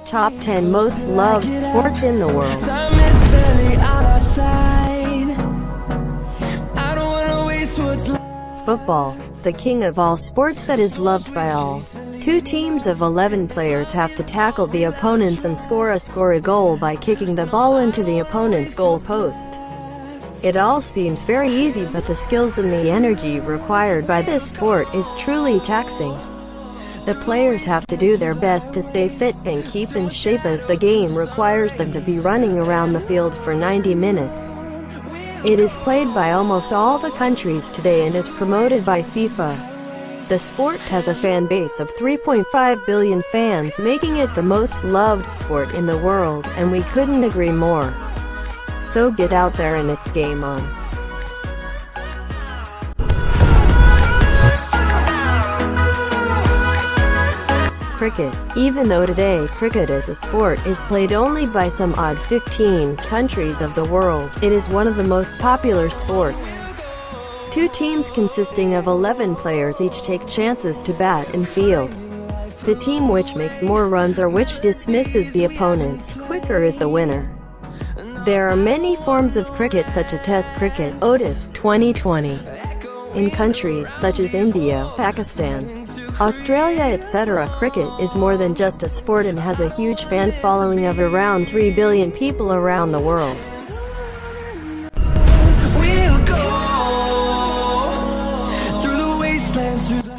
Top 10 most loved sports in the world. Football, the king of all sports that is loved by all. Two teams of 11 players have to tackle the opponents and score a goal by kicking the ball into the opponent's goal post. It all seems very easy, but the skills and the energy required by this sport is truly taxing. The players have to do their best to stay fit and keep in shape, as the game requires them to be running around the field for 90 minutes. It is played by almost all the countries today and is promoted by FIFA. The sport has a fan base of 3.5 billion fans, making it the most loved sport in the world, and we couldn't agree more. So get out there and it's game on. Cricket. Even though today cricket as a sport is played only by some odd 15 countries of the world, it is one of the most popular sports. Two teams consisting of 11 players each take chances to bat and field. The team which makes more runs or which dismisses the opponents quicker is the winner. There are many forms of cricket, such as Test cricket, ODIs, 2020, in countries such as India, Pakistan, Australia, etc. Cricket is more than just a sport and has a huge fan following of around 3 billion people around the world.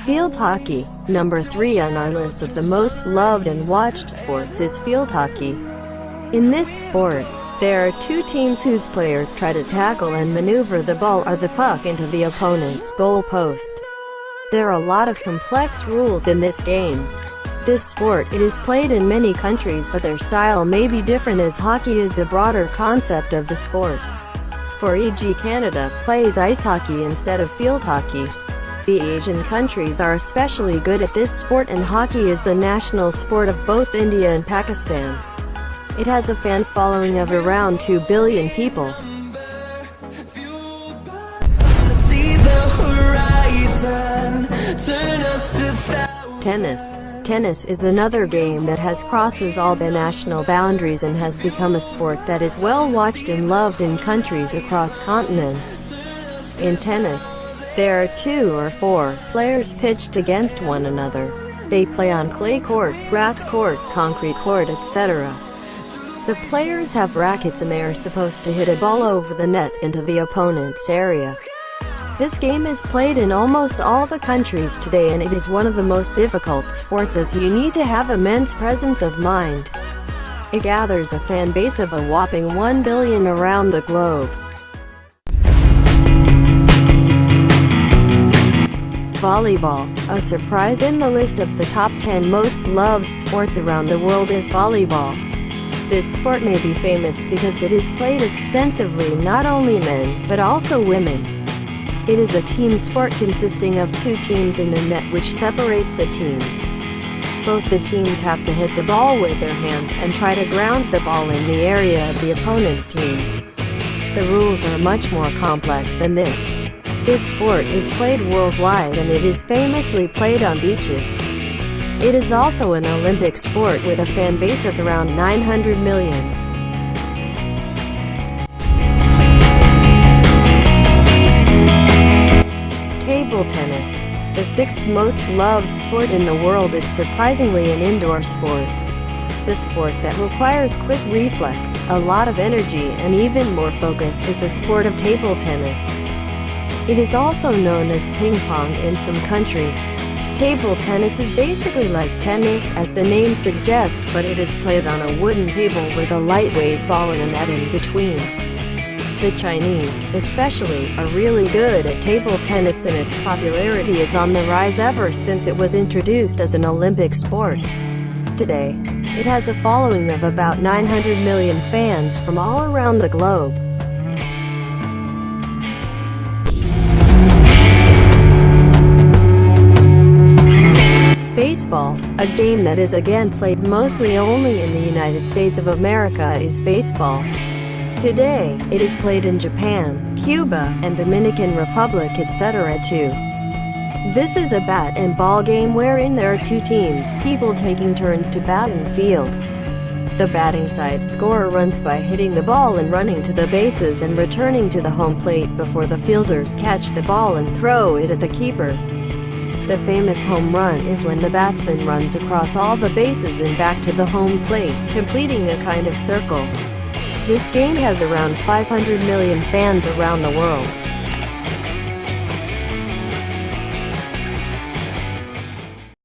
Field hockey. Number 3 on our list of the most loved and watched sports is field hockey. In this sport, there are two teams whose players try to tackle and maneuver the ball or the puck into the opponent's goal post. There are a lot of complex rules in this game. This sport, it is played in many countries, but their style may be different, as hockey is a broader concept of the sport. For e.g., Canada plays ice hockey instead of field hockey. The Asian countries are especially good at this sport, and hockey is the national sport of both India and Pakistan. It has a fan following of around 2 billion people. Tennis. Tennis is another game that has crosses all the national boundaries and has become a sport that is well watched and loved in countries across continents. In tennis, there are 2 or 4 players pitched against one another. They play on clay court, grass court, concrete court, etc. The players have rackets and they are supposed to hit a ball over the net into the opponent's area. This game is played in almost all the countries today, and it is one of the most difficult sports, as you need to have immense presence of mind. It gathers a fan base of a whopping 1 billion around the globe. Volleyball. A surprise in the list of the top 10 most loved sports around the world is volleyball. This sport may be famous because it is played extensively, not only men, but also women. It is a team sport consisting of 2 teams in the net, which separates the teams. Both the teams have to hit the ball with their hands and try to ground the ball in the area of the opponent's team. The rules are much more complex than this. This sport is played worldwide, and it is famously played on beaches. It is also an Olympic sport with a fan base of around 900 million. Table tennis. The 6th most loved sport in the world is surprisingly an indoor sport. The sport that requires quick reflex, a lot of energy, and even more focus is the sport of table tennis. It is also known as ping pong in some countries. Table tennis is basically like tennis, as the name suggests, but it is played on a wooden table with a lightweight ball and a net in between. The Chinese, especially, are really good at table tennis, and its popularity is on the rise ever since it was introduced as an Olympic sport. Today, it has a following of about 900 million fans from all around the globe. Baseball, a game that is again played mostly only in the United States of America, is baseball. Today, it is played in Japan, Cuba, and Dominican Republic, etc. too. This is a bat and ball game wherein there are two teams, people taking turns to bat in the field. The batting side scorer runs by hitting the ball and running to the bases and returning to the home plate before the fielders catch the ball and throw it at the keeper. The famous home run is when the batsman runs across all the bases and back to the home plate, completing a kind of circle. This game has around 500 million fans around the world.